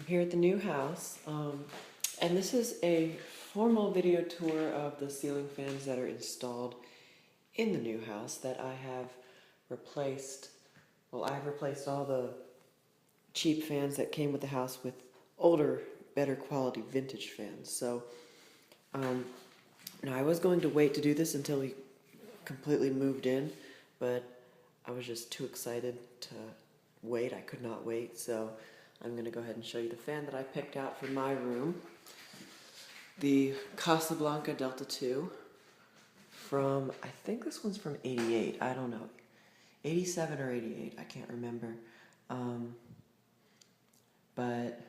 here at the new house, and this is a formal video tour of the ceiling fans that are installed in the new house that I have replaced. Well, I've replaced all the cheap fans that came with the house with older, better quality vintage fans. So, now I was going to wait to do this until we completely moved in, but I was just too excited to wait. I could not wait, so I'm going to go ahead and show you the fan that I picked out for my room. The Casablanca Delta 2 from, I think this one's from 88, I don't know, 87 or 88, I can't remember. But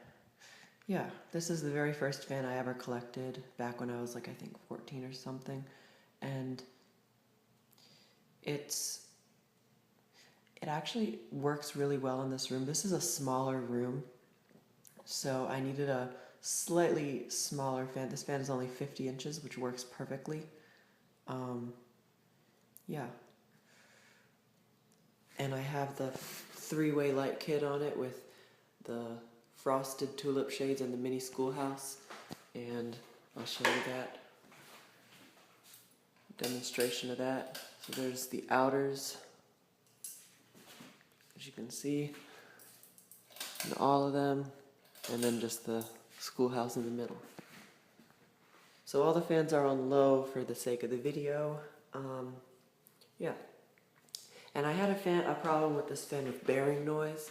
yeah, this is the very first fan I ever collected back when I was like, I think 14 or something, and it actually works really well in this room. This is a smaller room, so I needed a slightly smaller fan. This fan is only 50 inches, which works perfectly. Yeah. And I have the three-way light kit on it with the frosted tulip shades and the mini schoolhouse. And I'll show you that. Demonstration of that. So there's the outers, as you can see, and all of them, and then just the schoolhouse in the middle. So all the fans are on low for the sake of the video. Yeah. And I had a problem with this fan with bearing noise,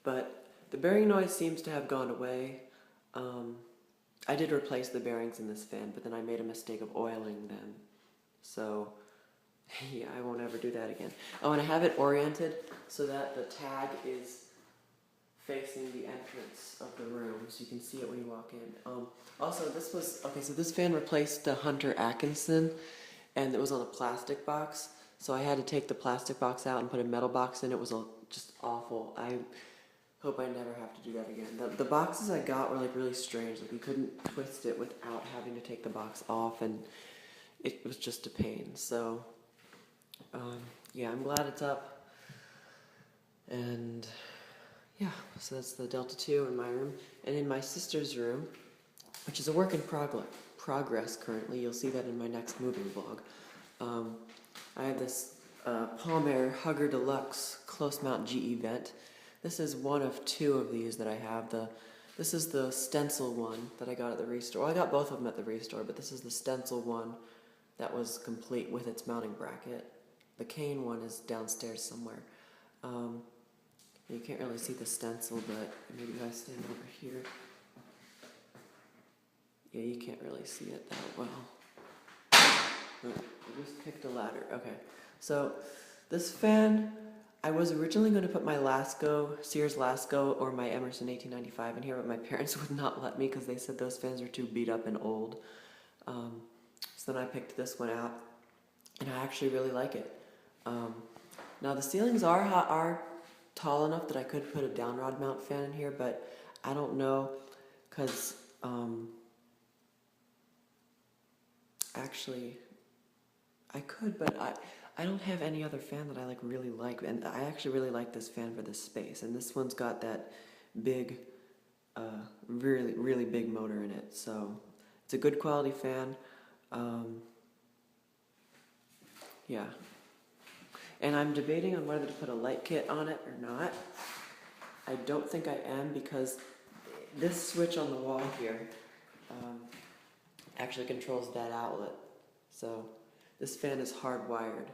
but the bearing noise seems to have gone away. I did replace the bearings in this fan, but then I made a mistake of oiling them. So, yeah, I won't ever do that again. Oh, and I have it oriented so that the tag is facing the entrance of the room, so you can see it when you walk in. Also, so this fan replaced the Hunter Atkinson, and it was on a plastic box, so I had to take the plastic box out and put a metal box in. It was just awful. I hope I never have to do that again. The boxes I got were like really strange. Like you couldn't twist it without having to take the box off, and it was just a pain. So, yeah, I'm glad it's up. And yeah, so that's the Delta 2 in my room. And in my sister's room, which is a work in progress currently, you'll see that in my next moving vlog. I have this Palm Air Hugger Deluxe close mount GE vent. This is one of two of these that I have. This is the stencil one that I got at the restore. Well, I got both of them at the restore, but this is the stencil one that was complete with its mounting bracket. The cane one is downstairs somewhere. You can't really see the stencil, but maybe if I stand over here. Yeah, you can't really see it that well. I just picked a ladder. Okay, so this fan, I was originally going to put my Sears Lasco or my Emerson 1895 in here, but my parents would not let me because they said those fans were too beat up and old. So then I picked this one out, and I actually really like it. Now the ceilings are tall enough that I could put a downrod mount fan in here, but I don't know, because actually I could, but I don't have any other fan that I really like, and I actually really like this fan for this space, and this one's got that big, really, really big motor in it, so it's a good quality fan. Yeah. And I'm debating on whether to put a light kit on it or not. I don't think I am, because this switch on the wall here actually controls that outlet. So this fan is hardwired.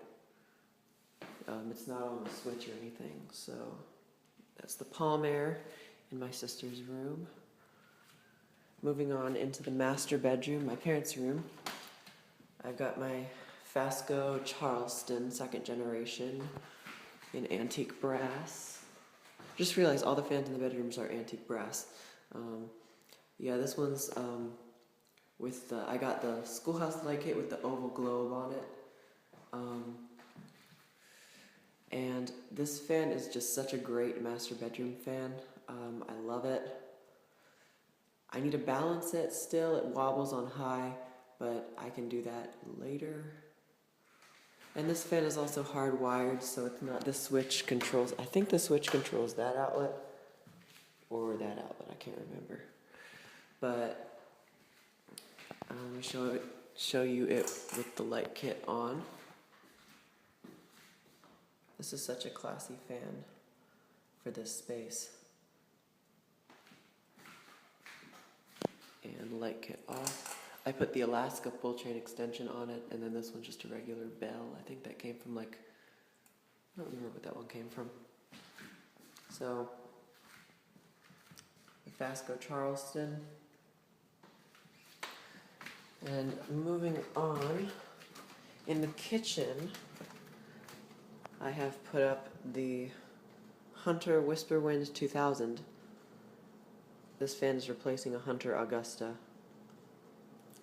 It's not on the switch or anything. So that's the Palm Air in my sister's room. Moving on into the master bedroom, my parents' room. I've got my Fasco Charleston 2nd generation in antique brass. Just realized all the fans in the bedrooms are antique brass. Yeah, this one's with I got the schoolhouse light kit with the oval globe on it. And this fan is just such a great master bedroom fan. I love it. I need to balance it still. It wobbles on high, but I can do that later. And this fan is also hardwired, so it's not, the switch controls, I think the switch controls that outlet. or that outlet, I can't remember. But I'm going to show you it with the light kit on. This is such a classy fan for this space. And light kit off. I put the Alaska pull chain extension on it, and then this one's just a regular bell. I think that came from I don't remember what that one came from. So, the Fasco Charleston. And moving on, in the kitchen, I have put up the Hunter Whisperwind 2000. This fan is replacing a Hunter Augusta.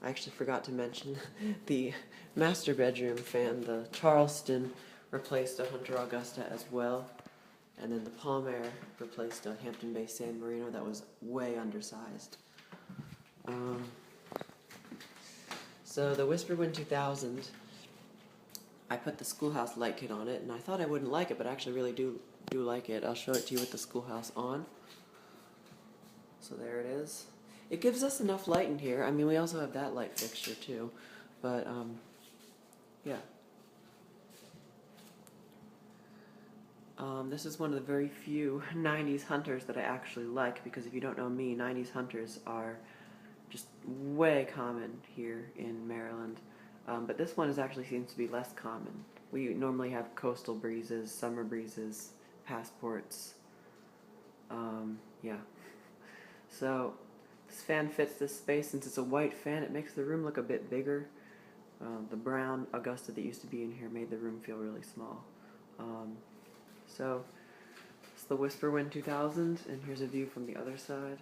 I actually forgot to mention the master bedroom fan, the Charleston, replaced a Hunter Augusta as well. And then the Palm Air replaced a Hampton Bay San Marino that was way undersized. So the Whisperwind 2000, I put the Schoolhouse light kit on it, and I thought I wouldn't like it, but I actually really do like it. I'll show it to you with the Schoolhouse on. So there it is. It gives us enough light in here. I mean, we also have that light fixture too, but yeah. This is one of the very few 90s Hunters that I actually like, because if you don't know me, 90s Hunters are just way common here in Maryland. But this one actually seems to be less common. We normally have coastal breezes, summer breezes, passports. Yeah. So this fan fits this space. Since it's a white fan, it makes the room look a bit bigger. The brown Augusta that used to be in here made the room feel really small. So it's the Whisperwind 2000, and here's a view from the other side.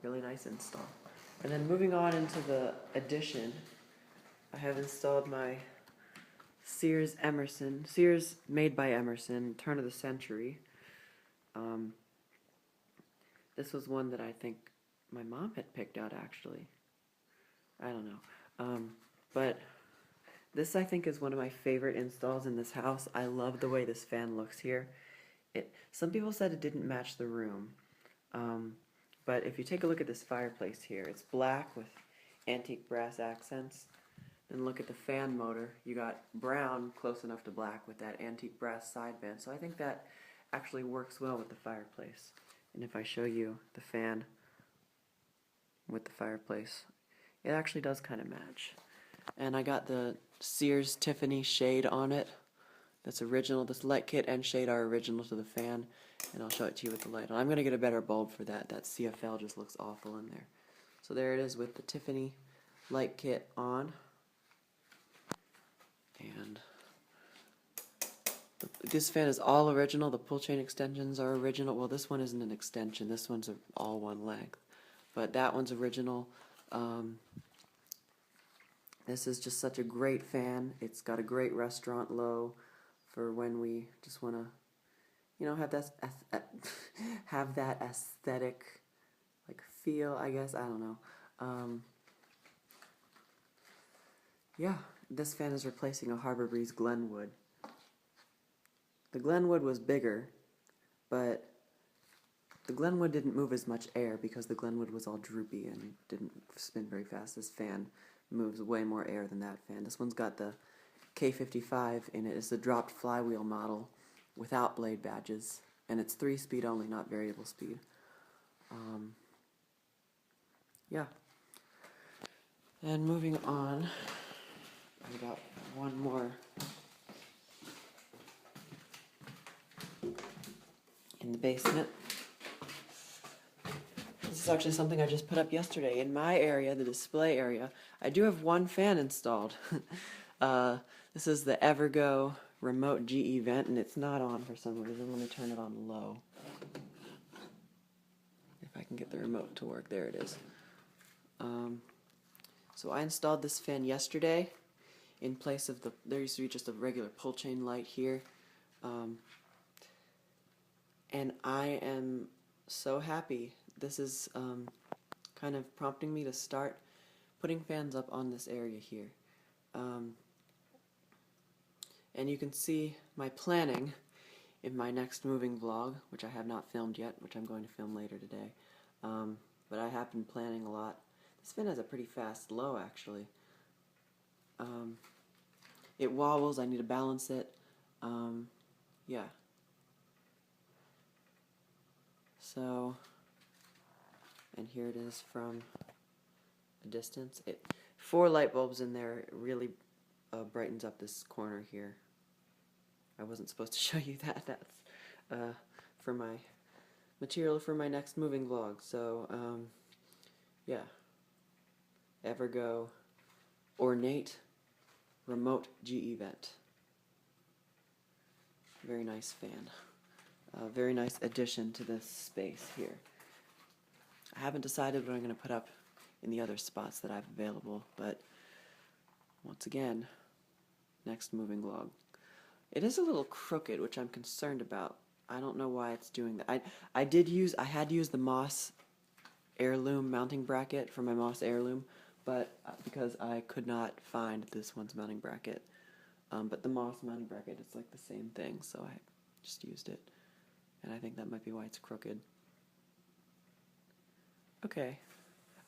Really nice install. And then moving on into the addition, I have installed my Sears made by Emerson, turn of the century. This was one that I think my mom had picked out, actually. I don't know. But this, I think, is one of my favorite installs in this house. I love the way this fan looks here. Some people said it didn't match the room. But if you take a look at this fireplace here, it's black with antique brass accents. Then look at the fan motor. You got brown close enough to black with that antique brass sideband. So I think that actually works well with the fireplace. And if I show you the fan with the fireplace, it actually does kind of match. And I got the Sears Tiffany shade on it. That's original. This light kit and shade are original to the fan. And I'll show it to you with the light on. I'm going to get a better bulb for that. That CFL just looks awful in there. So there it is with the Tiffany light kit on. And this fan is all original. The pull chain extensions are original. Well, this one isn't an extension. This one's all one length. But that one's original. This is just such a great fan. It's got a great restaurant low for when we just want to, you know, have that aesthetic like feel, I guess. I don't know. Yeah, this fan is replacing a Harbor Breeze Glenwood. The Glenwood was bigger, but the Glenwood didn't move as much air because the Glenwood was all droopy and didn't spin very fast. This fan moves way more air than that fan. This one's got the K55 in it. It's the dropped flywheel model without blade badges, and it's 3-speed only, not variable speed. Yeah. And moving on, I got one more in the basement. This is actually something I just put up yesterday. In my area, the display area, I do have one fan installed. This is the Evergo remote GE vent, and it's not on for some reason. Let me turn it on low. If I can get the remote to work. There it is. So I installed this fan yesterday in place of there used to be just a regular pull chain light here. And I am so happy. This is kind of prompting me to start putting fans up on this area here. And you can see my planning in my next moving vlog, which I have not filmed yet, which I'm going to film later today. But I have been planning a lot. This fan has a pretty fast low, actually. It wobbles, I need to balance it. Yeah. So, and here it is from a distance. 4 light bulbs in there. It really brightens up this corner here. I wasn't supposed to show you that. That's for my material for my next moving vlog. So, yeah. Evergo Ornate Remote GE Vent. Very nice fan. Very nice addition to this space here. I haven't decided what I'm going to put up in the other spots that I have available, but once again, next moving vlog. It is a little crooked, which I'm concerned about. I don't know why it's doing that. I had used the Moss Heirloom mounting bracket for my Moss Heirloom, but because I could not find this one's mounting bracket. But the Moss mounting bracket, it's like the same thing, so I just used it. And I think that might be why it's crooked. Okay.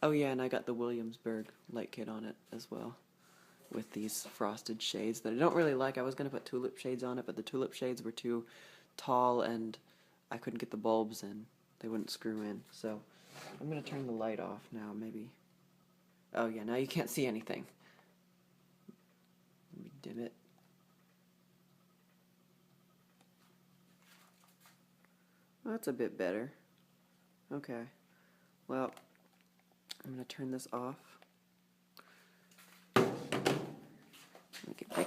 Oh yeah, and I got the Williamsburg light kit on it as well, with these frosted shades that I don't really like. I was going to put tulip shades on it, but the tulip shades were too tall and I couldn't get the bulbs in. They wouldn't screw in. So I'm going to turn the light off now, maybe. Oh yeah, now you can't see anything. Let me dim it. Well, that's a bit better. Okay. Well, I'm going to turn this off. Get my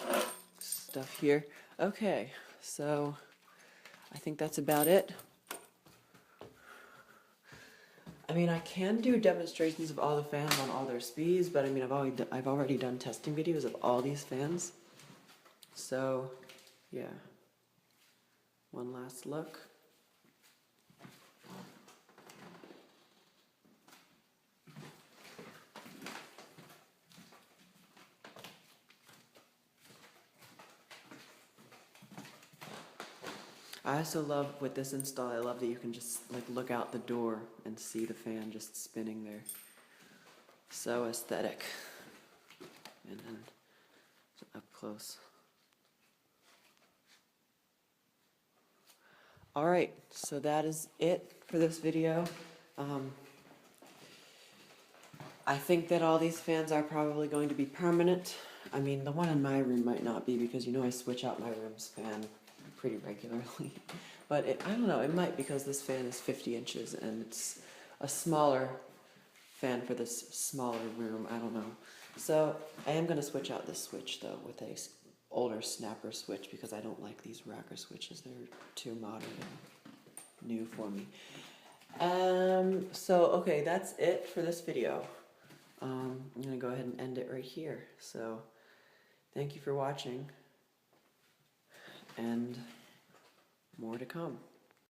stuff here. Okay, so I think that's about it. I mean, I can do demonstrations of all the fans on all their speeds, but I mean, I've already done testing videos of all these fans. So, yeah. One last look. I also love, with this install, I love that you can just like look out the door and see the fan just spinning there. So aesthetic. And then up close. Alright, so that is it for this video. I think that all these fans are probably going to be permanent. I mean, the one in my room might not be, because you know I switch out my room's fan pretty regularly. But I don't know, it might, because this fan is 50 inches and it's a smaller fan for this smaller room. I don't know. So I am going to switch out this switch though with a older snapper switch, because I don't like these rocker switches. They're too modern and new for me. So okay, that's it for this video. I'm going to go ahead and end it right here. So thank you for watching, and more to come.